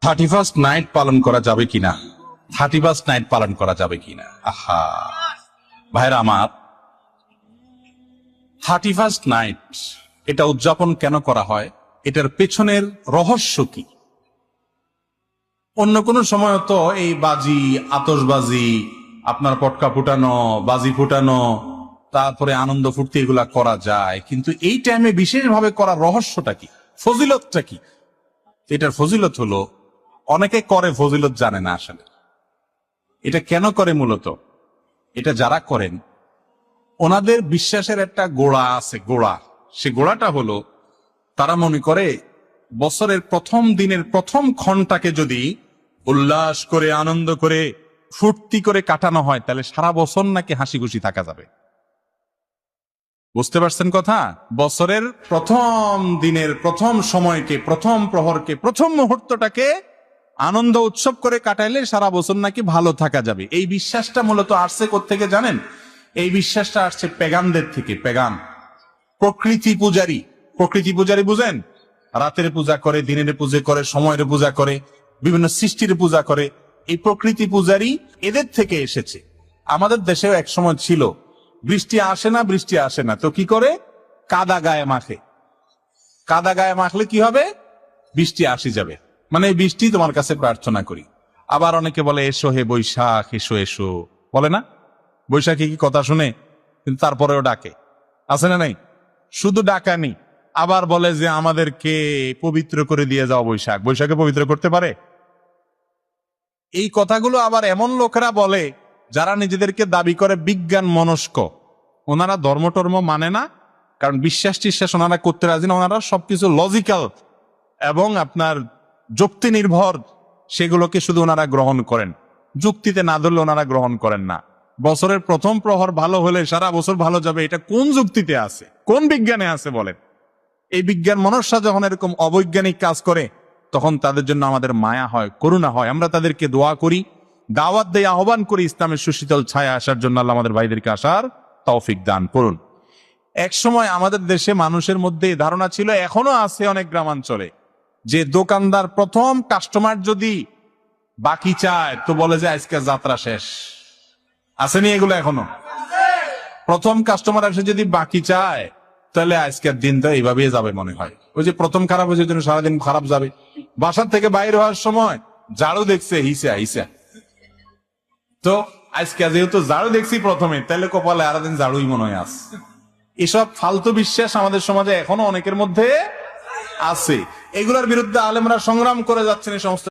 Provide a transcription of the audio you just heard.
31st night পালন করা যাবে কিনা? 31st নাইট পালন করা যাবে কিনা? আহা ভাইরা আমার, 31st নাইট এটা উদযাপন কেন করা হয়, এটার পেছনের রহস্য কি? অন্য কোন সময় তো এই বাজি, আতশবাজি, আপনার পটকা ফুটানো, বাজি ফুটানো, তারপরে আনন্দ ফুর্তি এগুলা করা যায়, কিন্তু এই টাইমে বিশেষভাবে করার রহস্যটা কি, ফজিলতটা কি? এটার ফজিলত হলো, অনেকে করে ফজিলত জানে না আসলে এটা কেন করে। মূলত এটা যারা করেন ওনাদের বিশ্বাসের একটা গোড়া আছে, গোড়া। সে গোড়াটা হলো তারা মনে করে বছরের প্রথম দিনের প্রথম ক্ষণটাকে যদি উল্লাস করে, আনন্দ করে, ফুর্তি করে কাটানো হয়, তাহলে সারা বছর নাকি হাসি খুশি থাকা যাবে। বুঝতে পারছেন কথা? বছরের প্রথম দিনের প্রথম সময়কে, প্রথম প্রহরকে, প্রথম মুহূর্তটাকে আনন্দ উৎসব করে কাটাইলে সারা বছর নাকি ভালো থাকা যাবে। এই বিশ্বাসটা মূলত আসছে কোত্থেকে জানেন? এই বিশ্বাসটা আসছে পেগানদের থেকে। পেগান প্রকৃতি পূজারী। প্রকৃতি পূজারী বুঝেন? রাতের পূজা করে, দিনের পূজা করে, সময়ের পূজা করে, বিভিন্ন সৃষ্টির পূজা করে। এই প্রকৃতি পূজারী এদের থেকে এসেছে। আমাদের দেশেও এক সময় ছিল, বৃষ্টি আসে না, বৃষ্টি আসে না, তো কি করে? কাদা গায়ে মাখে। কাদা গায়ে মাখলে কি হবে? বৃষ্টি আসি যাবে, মানে এই বৃষ্টি তোমার কাছে প্রার্থনা করি। আবার অনেকে বলে এসো হে বৈশাখ, এসো এসো, বলে না? বৈশাখী কি কথা শুনে? কিন্তু তারপরেও ডাকে, আছে না নাই? শুধু ডাকানি, আবার বলে যে আমাদেরকে পবিত্র করে দিয়ে যাও বৈশাখ। বৈশাখে পবিত্র করতে পারে? এই কথাগুলো আবার এমন লোকেরা বলে যারা নিজেদেরকে দাবি করে বিজ্ঞান মনস্ক। ওনারা ধর্ম টর্ম মানে না, কারণ বিশ্বাস টিশ্বাস ওনারা করতে রাজি না। ওনারা সবকিছু লজিক্যাল এবং আপনার যুক্তি নির্ভর, সেগুলোকে শুধু ওনারা গ্রহণ করেন, যুক্তিতে না ধরলে ওনারা গ্রহণ করেন না। বছরের প্রথম প্রহর ভালো হলে সারা বছর ভালো যাবে, এটা কোন যুক্তিতে আছে, কোন বিজ্ঞানে আছে বলেন? এই বিজ্ঞান মনস্যা যখন এরকম অবৈজ্ঞানিক কাজ করে, তখন তাদের জন্য আমাদের মায়া হয়, করুণা হয়। আমরা তাদেরকে দোয়া করি, দাওয়াত দেই, আহ্বান করি ইসলামের সুশীতল ছায়া আসার জন্য। আল্লাহ আমাদের ভাইদেরকে আসার তৌফিক দান করুন। এক সময় আমাদের দেশে মানুষের মধ্যে এই ধারণা ছিল, এখনো আছে অনেক গ্রামাঞ্চলে, যে দোকানদার প্রথম কাস্টমার যদি বাকি চায় তো বলে যে আজকে যাত্রা শেষ। আসেনি এগুলো এখনো? প্রথম কাস্টমার এসে যদি বাকি চায়, তাহলে আজকের দিনটা এইভাবেই যাবে মনে হয়। ওই যে প্রথম খারাপ হয়েছে জন্য সারাদিন খারাপ যাবে। বাসার থেকে বাইরে হওয়ার সময় ঝাড়ু দেখছে, হিসা হিসা। তো আজকে যেহেতু ঝাড়ু দেখছি প্রথমে, তাহলে কপালে আর দিন ঝাড়ুই মনে হয় আস। এসব ফালতু বিশ্বাস আমাদের সমাজে এখনো অনেকের মধ্যে আছে। এগুলোর বিরুদ্ধে আলেমরা সংগ্রাম করে যাচ্ছেন। এই সমস্ত